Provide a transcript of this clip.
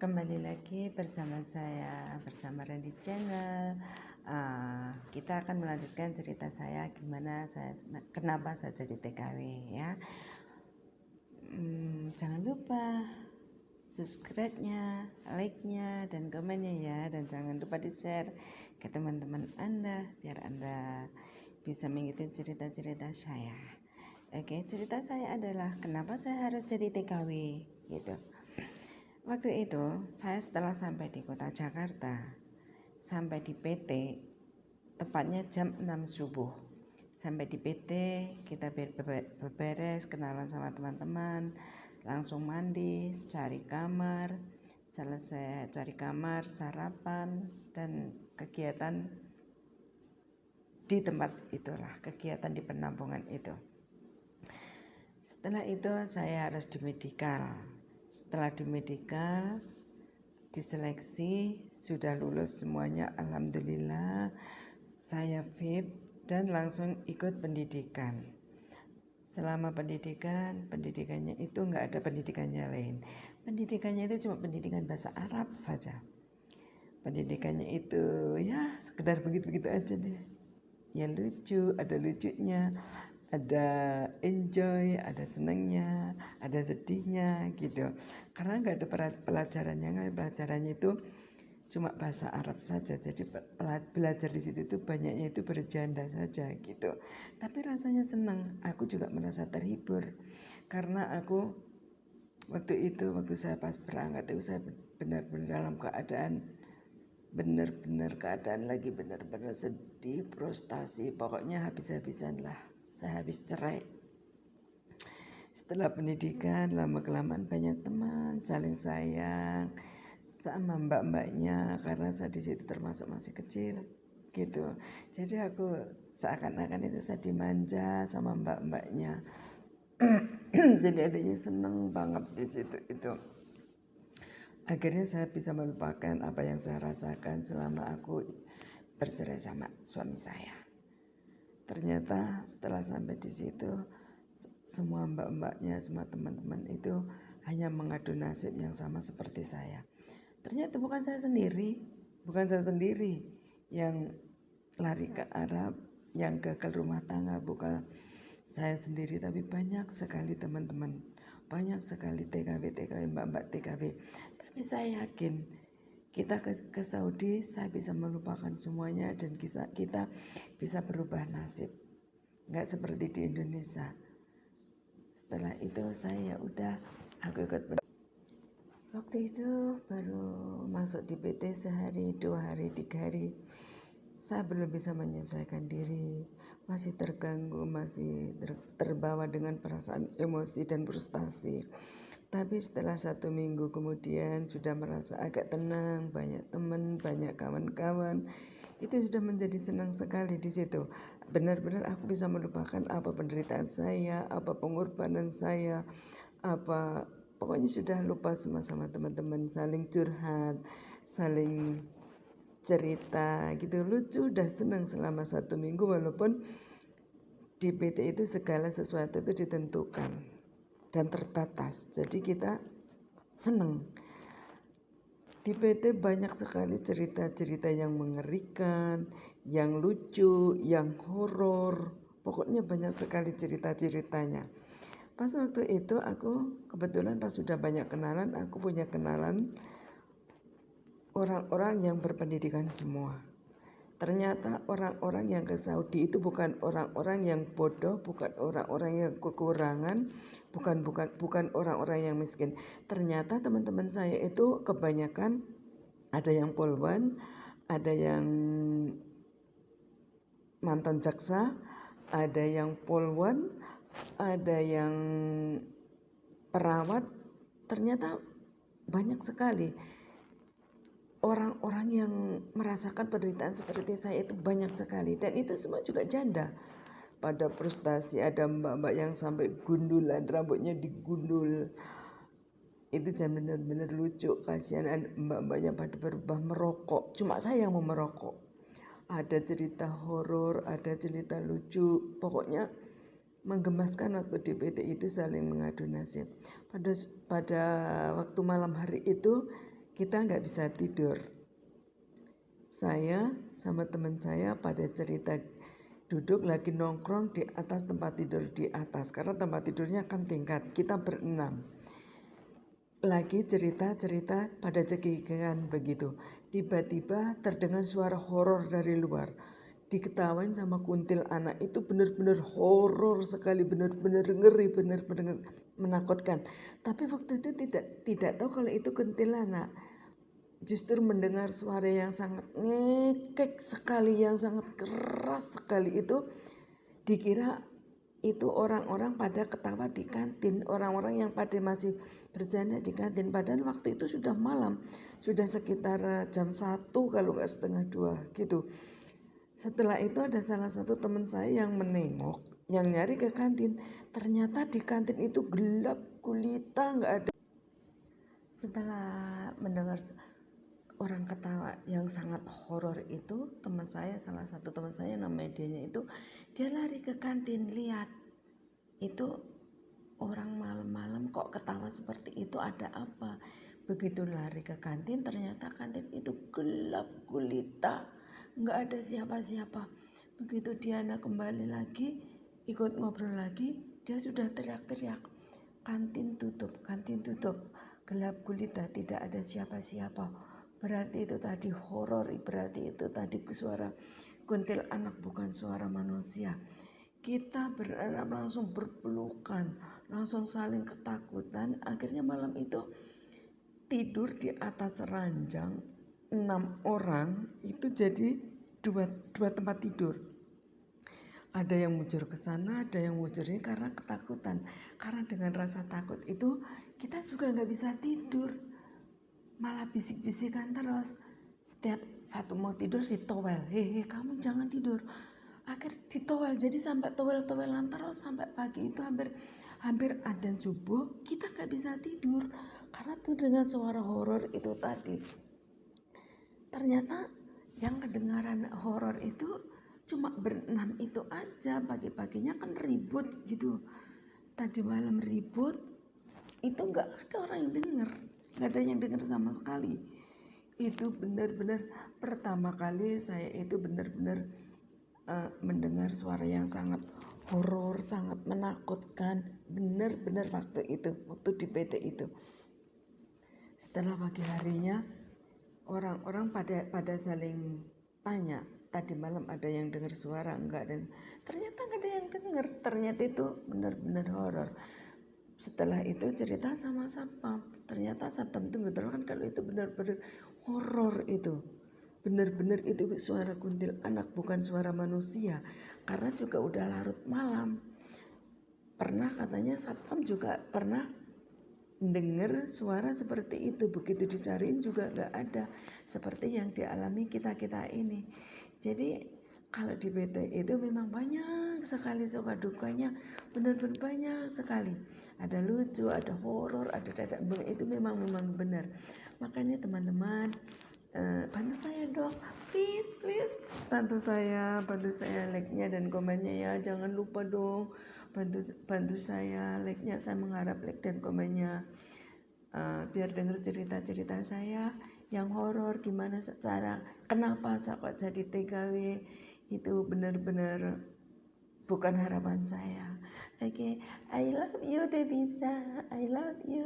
Kembali lagi bersama saya, bersama Randy Channel. Kita akan melanjutkan cerita saya kenapa saya jadi TKW ya. Jangan lupa subscribe-nya, like-nya, dan komennya ya. Dan jangan lupa di-share ke teman-teman Anda biar Anda bisa mengikuti cerita-cerita saya. Oke, cerita saya adalah kenapa saya harus jadi TKW gitu. Waktu itu saya setelah sampai di kota Jakarta, sampai di PT, tepatnya jam 6 subuh. Sampai di PT kita beberes, kenalan sama teman-teman, langsung mandi, cari kamar, selesai cari kamar, sarapan, dan kegiatan di tempat itulah, kegiatan di penampungan itu. Setelah itu saya harus di medikal. Setelah di medikal, diseleksi, sudah lulus semuanya, alhamdulillah. Saya fit dan langsung ikut pendidikan. Selama pendidikannya itu nggak ada pendidikannya lain. Pendidikannya itu cuma pendidikan bahasa Arab saja. Pendidikannya itu ya sekedar begitu-begitu aja deh. Ya lucu, ada lucunya, ada enjoy, ada senangnya, ada sedihnya gitu. Karena nggak ada pelajarannya itu cuma bahasa Arab saja. Jadi belajar di situ itu banyaknya itu bercanda saja gitu. Tapi rasanya senang. Aku juga merasa terhibur karena aku waktu saya pas berangkat itu saya benar-benar dalam keadaan lagi benar-benar sedih, frustasi, pokoknya habis-habisan lah. Saya habis cerai. Setelah pendidikan, lama-kelamaan banyak teman, saling sayang sama mbak-mbaknya karena saya di situ termasuk masih kecil gitu. Jadi aku seakan-akan itu saya dimanja sama mbak-mbaknya. Jadi adanya seneng banget di situ itu. Akhirnya saya bisa melupakan apa yang saya rasakan selama aku bercerai sama suami saya. Ternyata setelah sampai di situ, semua mbak-mbaknya, semua teman-teman itu hanya mengadu nasib yang sama seperti saya. Ternyata bukan saya sendiri yang lari ke Arab, yang gagal rumah tangga, bukan saya sendiri, tapi banyak sekali teman-teman, banyak sekali TKW, mbak-mbak TKW. Tapi saya yakin kita ke Saudi, saya bisa melupakan semuanya dan kita bisa berubah nasib. Nggak seperti di Indonesia. Setelah itu saya udah aku ikut. Waktu itu baru masuk di PT sehari, 2 hari, 3 hari. Saya belum bisa menyesuaikan diri, masih terganggu, masih terbawa dengan perasaan emosi dan frustasi. Tapi setelah 1 minggu kemudian sudah merasa agak tenang, banyak teman, banyak kawan-kawan. Itu sudah menjadi senang sekali di situ. Benar-benar aku bisa melupakan apa penderitaan saya, apa pengorbanan saya, apa pokoknya sudah lupa semua sama teman-teman, saling curhat, saling cerita gitu, lucu, udah senang selama 1 minggu walaupun di PT itu segala sesuatu itu ditentukan dan terbatas. Jadi kita senang. Di PT banyak sekali cerita-cerita yang mengerikan, yang lucu, yang horor. Pokoknya banyak sekali cerita-ceritanya. Pas waktu itu aku kebetulan pas sudah banyak kenalan, aku punya kenalan orang-orang yang berpendidikan semua. Ternyata orang-orang yang ke Saudi itu bukan orang-orang yang bodoh, bukan orang-orang yang kekurangan, bukan orang-orang yang miskin. Ternyata teman-teman saya itu kebanyakan ada yang polwan, ada yang mantan jaksa, ada yang polwan, ada yang perawat. Ternyata banyak sekali orang-orang yang merasakan penderitaan seperti saya itu banyak sekali, dan itu semua juga janda. Pada frustasi, ada mbak-mbak yang sampai gundulan, rambutnya digundul. Itu jangan benar-benar lucu, kasihan mbak-mbaknya pada berubah merokok. Cuma saya yang mau merokok. Ada cerita horor, ada cerita lucu, pokoknya menggemaskan. Waktu di PT itu saling mengadu nasib. Pada waktu malam hari itu kita nggak bisa tidur. Saya sama teman saya pada cerita duduk lagi nongkrong di atas tempat tidur di atas, karena tempat tidurnya kan tingkat, kita berenam. Lagi cerita-cerita pada cekikikan begitu. Tiba-tiba terdengar suara horor dari luar. Diketawain sama kuntil anak, itu benar-benar horor sekali, benar-benar ngeri, benar-benar menakutkan. Tapi waktu itu tidak tahu kalau itu kuntilanak. Justru mendengar suara yang sangat ngekek sekali, yang sangat keras sekali itu, dikira itu orang-orang pada ketawa di kantin, orang-orang yang pada masih bercanda di kantin. Padahal waktu itu sudah malam, sudah sekitar jam 1 kalau nggak setengah 2 gitu. Setelah itu ada salah satu teman saya yang menengok, yang nyari ke kantin. Ternyata di kantin itu gelap gulita, nggak ada. Setelah mendengar orang ketawa yang sangat horor itu, teman saya, salah satu teman saya namanya Dianya itu, dia lari ke kantin, lihat itu orang malam-malam kok ketawa seperti itu, ada apa. Begitu lari ke kantin, ternyata kantin itu gelap gulita, nggak ada siapa-siapa. Begitu Diana kembali lagi, ikut ngobrol lagi, dia sudah teriak-teriak, kantin tutup, gelap gulita, tidak ada siapa-siapa. Berarti itu tadi horor, berarti itu tadi suara kuntil anak, bukan suara manusia. Kita langsung berpelukan, langsung saling ketakutan. Akhirnya malam itu tidur di atas ranjang 6 orang, itu jadi dua tempat tidur. Ada yang mujur ke sana, ada yang mujur ini karena ketakutan. Karena dengan rasa takut itu kita juga nggak bisa tidur, malah bisik-bisikan terus. Setiap satu mau tidur ditowel, hehe kamu jangan tidur. Akhir ditowel, jadi sampai towel-towelan terus sampai pagi itu hampir adzan subuh kita nggak bisa tidur karena terdengar suara horor itu tadi. Ternyata yang kedengaran horor itu cuma berenam itu aja. Pagi-paginya kan ribut gitu, tadi malam ribut itu nggak ada orang yang dengar, nggak ada yang dengar sama sekali. Itu benar-benar pertama kali saya itu benar-benar mendengar suara yang sangat horor, sangat menakutkan, benar-benar waktu di PT itu. Setelah pagi harinya orang-orang pada saling tanya, tadi malam ada yang dengar suara enggak, dan ternyata nggak ada yang dengar. Ternyata itu benar-benar horor. Setelah itu cerita sama Sapam, ternyata Sapam itu betul kan kalau itu benar-benar horor, itu benar-benar itu suara kuntil anak, bukan suara manusia. Karena juga udah larut malam. Pernah katanya Sapam juga pernah dengar suara seperti itu, begitu dicariin juga nggak ada, seperti yang dialami kita ini. Jadi kalau di PT itu memang banyak sekali suka dukanya, benar-benar banyak sekali. Ada lucu, ada horor, ada dadak bengek, itu memang benar. Makanya teman-teman, bantu saya dong, please bantu saya like-nya dan komennya ya, jangan lupa dong, bantu saya like-nya, saya mengharap like dan komennya. Biar denger cerita-cerita saya yang horor, gimana secara kenapa saya kok jadi TKW, itu benar-benar bukan harapan saya. Oke, I love you Debisa, I love you.